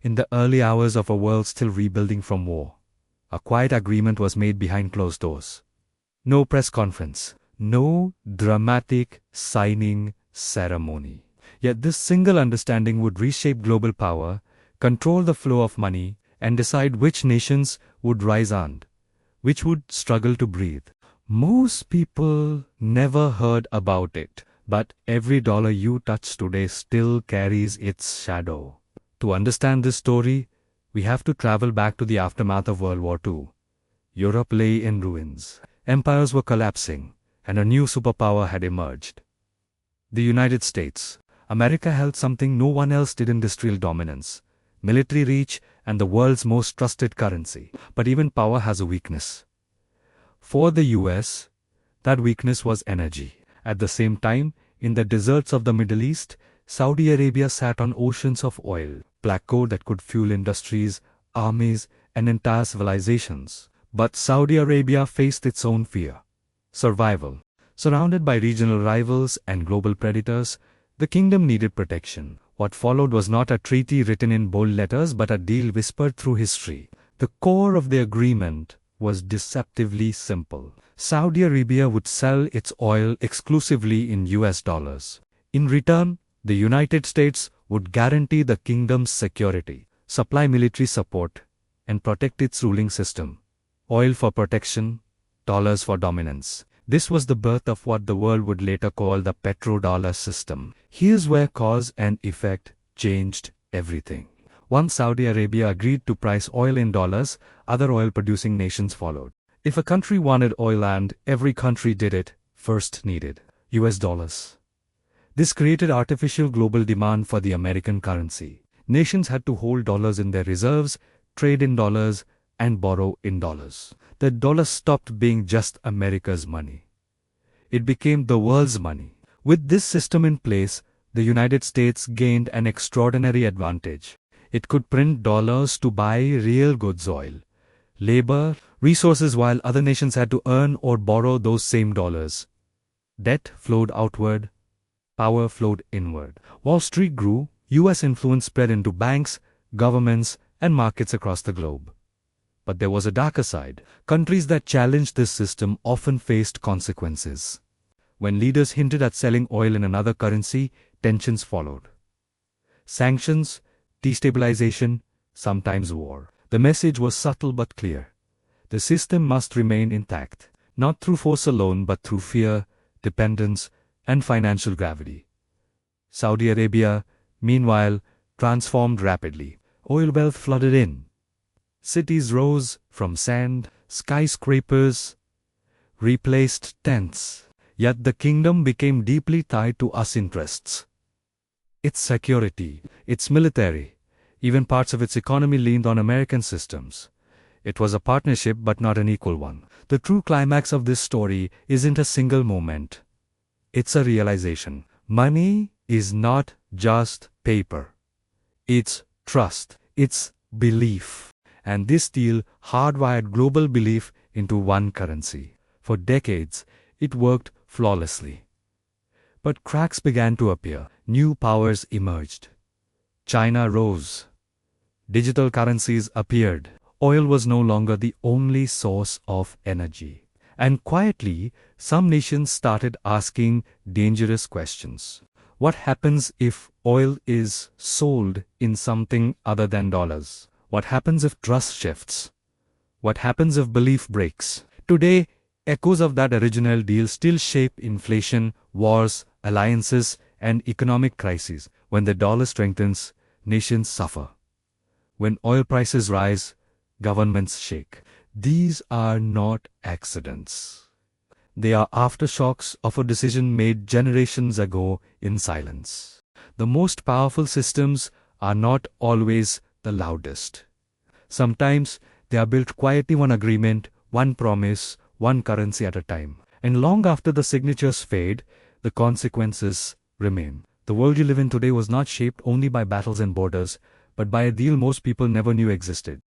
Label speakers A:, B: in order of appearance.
A: in the early hours of a world still rebuilding from war. A quiet agreement was made behind closed doors. No press conference, no dramatic signing ceremony. Yet this single understanding would reshape global power, control the flow of money, and decide which nations would rise and which would struggle to breathe. Most people never heard about it, but every dollar you touch today still carries its shadow. To understand this story, we have to travel back to the aftermath of World War II. Europe lay in ruins. Empires were collapsing, and a new superpower had emerged. The United States. America held something no one else did: industrial dominance, military reach, and the world's most trusted currency. But even power has a weakness. For the US, that weakness was energy. At the same time, in the deserts of the Middle East, Saudi Arabia sat on oceans of oil, black gold that could fuel industries, armies, and entire civilizations. But Saudi Arabia faced its own fear: survival. Surrounded by regional rivals and global predators, the kingdom needed protection. What followed was not a treaty written in bold letters, but a deal whispered through history. The core of the agreement was deceptively simple. Saudi Arabia would sell its oil exclusively in US dollars. In return, the United States would guarantee the kingdom's security, supply military support, and protect its ruling system. Oil for protection, dollars for dominance. This was the birth of what the world would later call the Petrodollar system. Here's where cause and effect changed everything. Once Saudi Arabia agreed to price oil in dollars, other oil-producing nations followed. If a country wanted oil and every country did it, first needed US dollars. This created artificial global demand for the American currency. Nations had to hold dollars in their reserves, trade in dollars, and borrow in dollars. The dollar stopped being just America's money. It became the world's money. With this system in place, the United States gained an extraordinary advantage. It could print dollars to buy real goods: oil, labor, resources, while other nations had to earn or borrow those same dollars. Debt flowed outward, power flowed inward. Wall Street grew, US influence spread into banks, governments, and markets across the globe. But there was a darker side. Countries that challenged this system often faced consequences. When leaders hinted at selling oil in another currency, tensions followed. Sanctions, destabilization, sometimes war. The message was subtle but clear. The system must remain intact, not through force alone, but through fear, dependence, and financial gravity. Saudi Arabia, meanwhile, transformed rapidly. Oil wealth flooded in. Cities rose from sand, skyscrapers replaced tents. Yet the kingdom became deeply tied to US interests. Its security, its military, even parts of its economy leaned on American systems. It was a partnership but not an equal one. The true climax of this story isn't a single moment. It's a realization. Money is not just paper. It's trust. It's belief. And this deal hardwired global belief into one currency. For decades, it worked flawlessly. But cracks began to appear. New powers emerged. China rose. Digital currencies appeared. Oil was no longer the only source of energy. And quietly, some nations started asking dangerous questions. What happens if oil is sold in something other than dollars? What happens if trust shifts? What happens if belief breaks? Today, echoes of that original deal still shape inflation, wars, alliances, and economic crises. When the dollar strengthens, nations suffer. When oil prices rise, governments shake. These are not accidents. They are aftershocks of a decision made generations ago in silence. The most powerful systems are not always the loudest. Sometimes they are built quietly, one agreement, one promise, one currency at a time. And long after the signatures fade, the consequences remain. The world you live in today was not shaped only by battles and borders, but by a deal most people never knew existed.